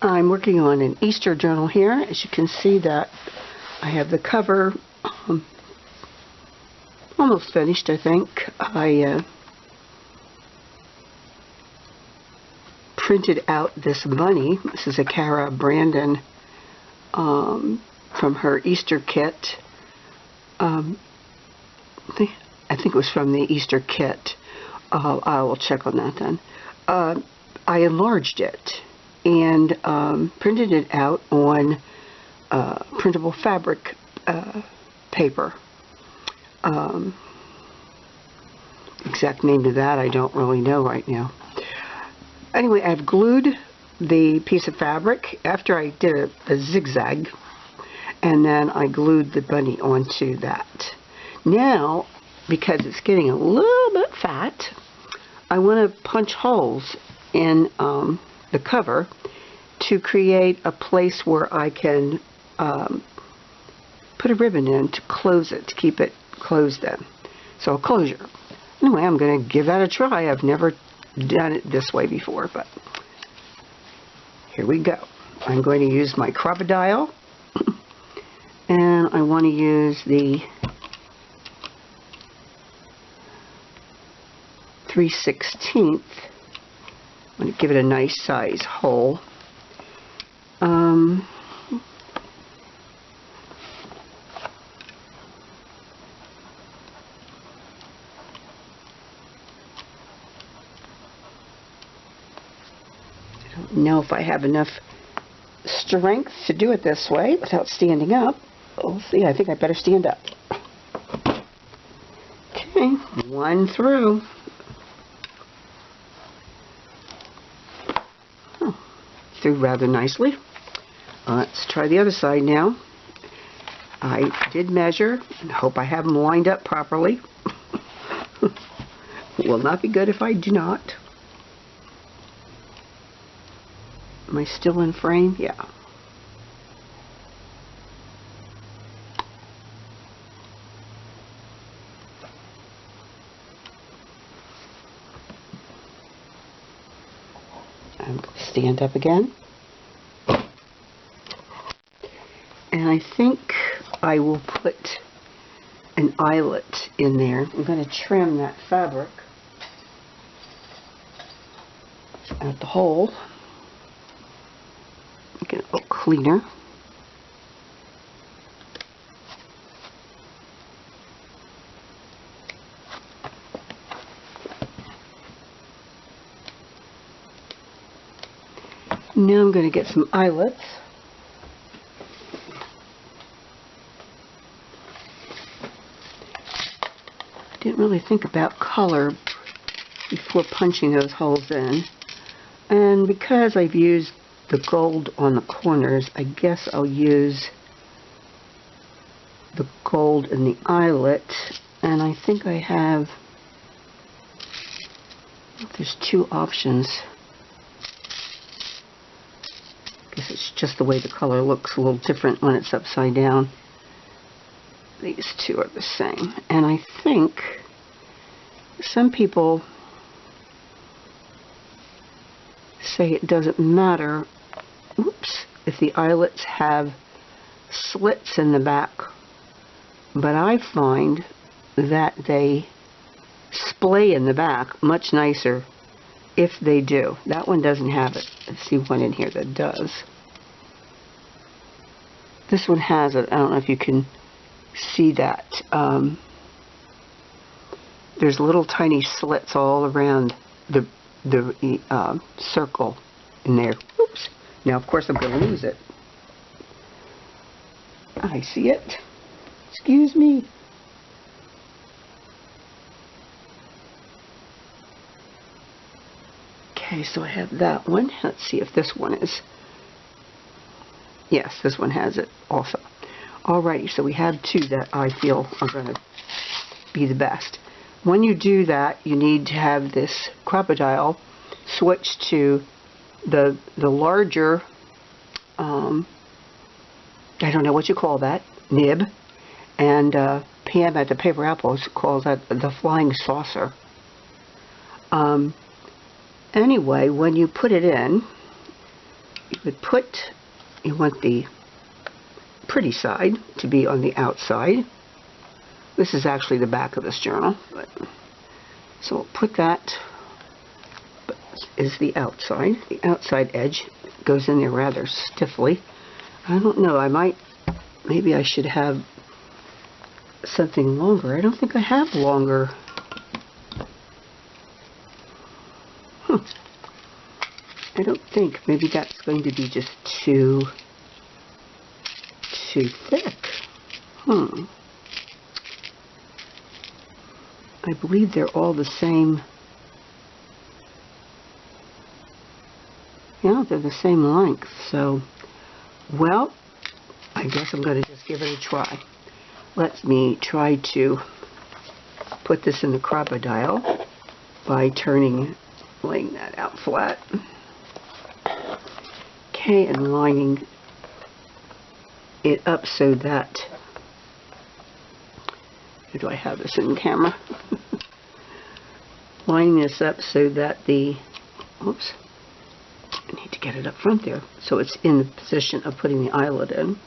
I'm working on an Easter journal here. As you can see that I have the cover almost finished, I think. I printed out this bunny. This is a Cara Brandon from her Easter kit. I think it was from the Easter kit. I will check on that then. I enlarged it and printed it out on printable fabric paper. Exact name of that I don't really know right now. Anyway, I've glued the piece of fabric after I did a zigzag, and then I glued the bunny onto that. Now, because it's getting a little bit fat, I want to punch holes in the cover to create a place where I can put a ribbon in to close it, to keep it closed in. So a closure. Anyway, I'm going to give that a try. I've never done it this way before, but here we go. I'm going to use my Cropodile, and I want to use the 3/16. I'm going to give it a nice size hole. I don't know if I have enough strength to do it this way without standing up. We'll see. I think I better stand up. Okay, one through. Oh, through rather nicely. Let's try the other side now. I did measure and hope I have them lined up properly. It will not be good if I do not. Am I still in frame? Yeah. I'm going to stand up again. And I think I will put an eyelet in there. I'm going to trim that fabric at the hole. Get it a little cleaner. Now I'm going to get some eyelets. I didn't really think about color before punching those holes in. And because I've used the gold on the corners, I guess I'll use the gold in the eyelet. And I think I have, there's two options. I guess it's just the way the color looks a little different when it's upside down. These two are the same. And I think some people say it doesn't matter, oops, if the eyelets have slits in the back, but I find that they splay in the back much nicer if they do. That one doesn't have it. I see one in here that does. This one has it. I don't know if you can see that. There's little tiny slits all around the circle in there. Oops. Now, of course, I'm going to lose it. I see it. Excuse me. Okay, so I have that one. Let's see if this one is. Yes, this one has it also. Alrighty, so we have two that I feel are going to be the best. When you do that, you need to have this Cropodile switch to the larger, I don't know what you call that, nib, and Pam at the Paper Apples calls that the flying saucer. Anyway, when you put it in, you want the pretty side to be on the outside. This is actually the back of this journal, so we'll put that is the outside. The outside edge goes in there rather stiffly. I don't know, maybe I should have something longer. I don't think I have longer. I don't think. Maybe that's going to be just too thick. I believe they're all the same. Yeah, they're the same length. So, well, I guess I'm going to just give it a try. Let me try to put this in the Cropodile by laying that out flat. Okay, and lining it up so that, where do I have this in camera? Lining this up so that oops, I need to get it up front there, so it's in the position of putting the eyelet in.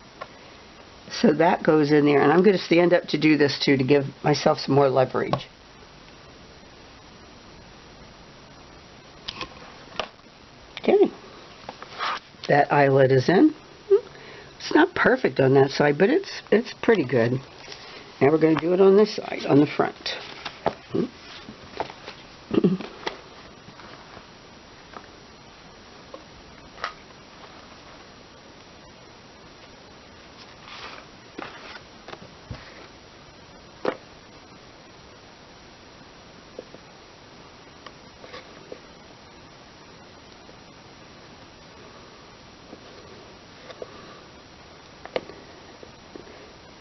So that goes in there, and I'm going to stand up to do this too, to give myself some more leverage. Okay, that eyelet is in. It's not perfect on that side, but it's pretty good. Now we're going to do it on this side, on the front.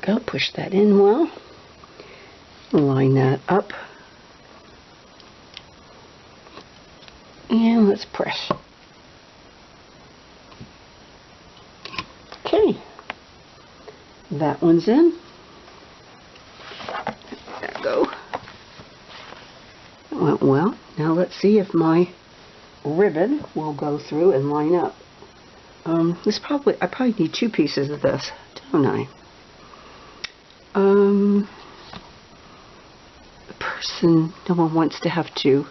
Go, push that in well. Line that up. And let's press. Okay. That one's in. Let that go. That went well. Now let's see if my ribbon will go through and line up. I probably need 2 pieces of this, don't I? No one wants to have to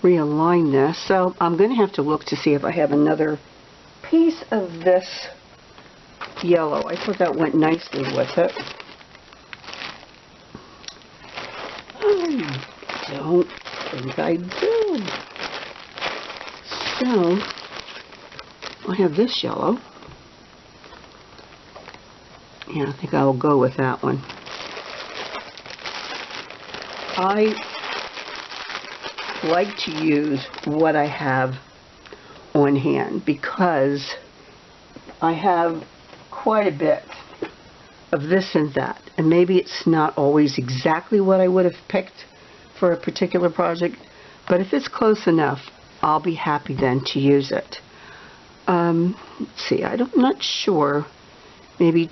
realign this, so I'm going to have to look to see if I have another piece of this yellow. I thought that went nicely with it. I don't think I do. So I have this yellow. Yeah, I think I will go with that one. I like to use what I have on hand because I have quite a bit of this and that, and maybe it's not always exactly what I would have picked for a particular project, but if it's close enough, I'll be happy then to use it. Let's see, I'm not sure, maybe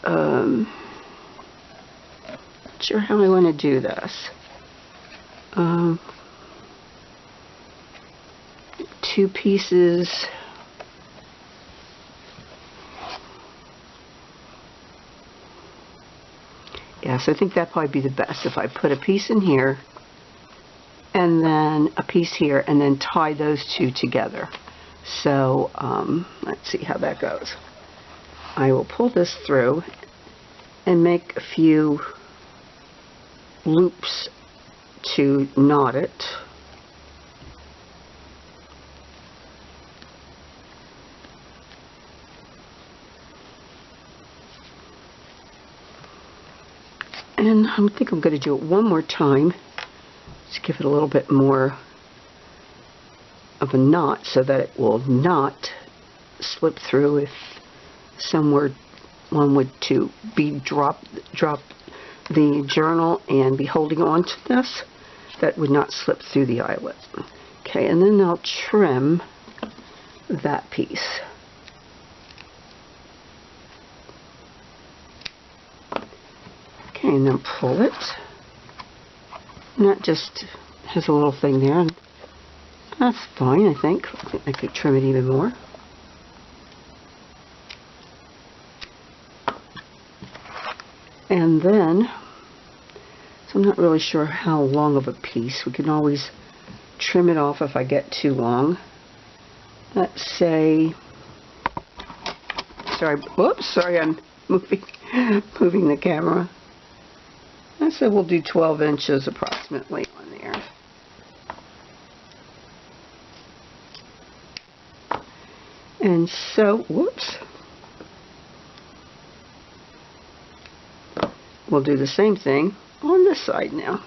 not sure how I want to do this. 2 pieces. Yes, I think that'd probably be the best if I put a piece in here and then a piece here and then tie those 2 together. So let's see how that goes. I will pull this through and make a few loops to knot it. And I think I'm going to do it one more time to give it a little bit more of a knot so that it will not slip through if somewhere one would to be drop the journal and be holding on to this, that would not slip through the eyelet. Okay, and then I'll trim that piece. Okay, and then pull it. And that just has a little thing there. And That's fine, I think. I could trim it even more. And then, so I'm not really sure how long of a piece. We can always trim it off if I get too long. Let's say, sorry, I'm moving the camera. I said we'll do 12 inches approximately on there. And so, we'll do the same thing on this side now.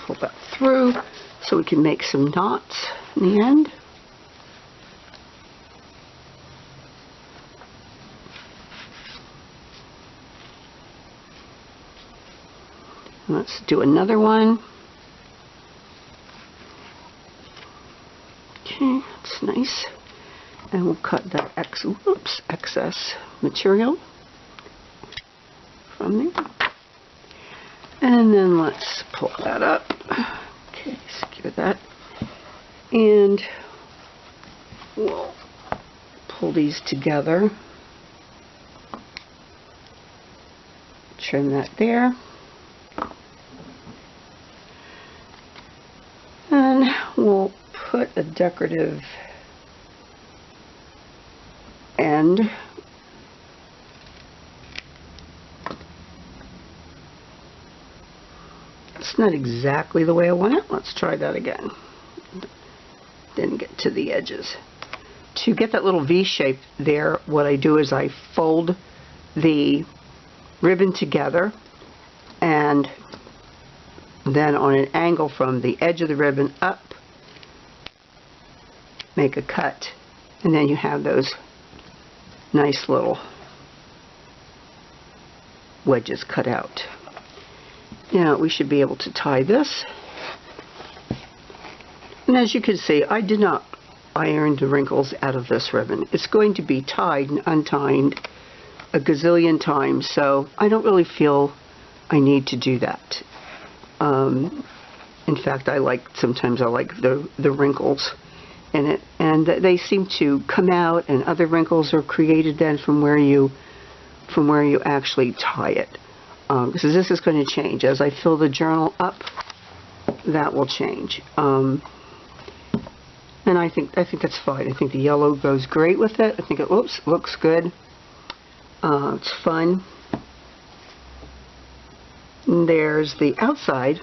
Pull that through so we can make some knots in the end. Let's do another one. Okay, that's nice. And we'll cut that excess material from there. And then let's pull that up. Okay, secure that. And we'll pull these together. Trim that there. And we'll put a decorative end . It's not exactly the way I want it. Let's try that again. Didn't get to the edges. To get that little V shape there, what I do is I fold the ribbon together and then on an angle from the edge of the ribbon up, make a cut, and then you have those nice little wedges cut out. Now we should be able to tie this. And as you can see, I did not iron the wrinkles out of this ribbon. It's going to be tied and untied a gazillion times, so I don't really feel I need to do that. In fact, sometimes I like the wrinkles in it, and they seem to come out, and other wrinkles are created then from where you actually tie it. Because this is going to change as I fill the journal up. That will change, and I think that's fine. I think the yellow goes great with it. I think it looks good. It's fun. And there's the outside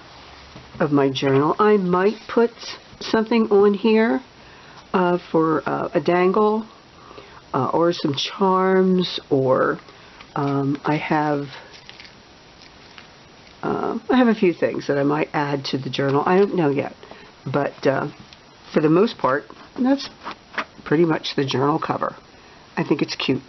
of my journal. I might put something on here for a dangle or some charms, or I have a few things that I might add to the journal. I don't know yet, but for the most part, that's pretty much the journal cover. I think it's cute.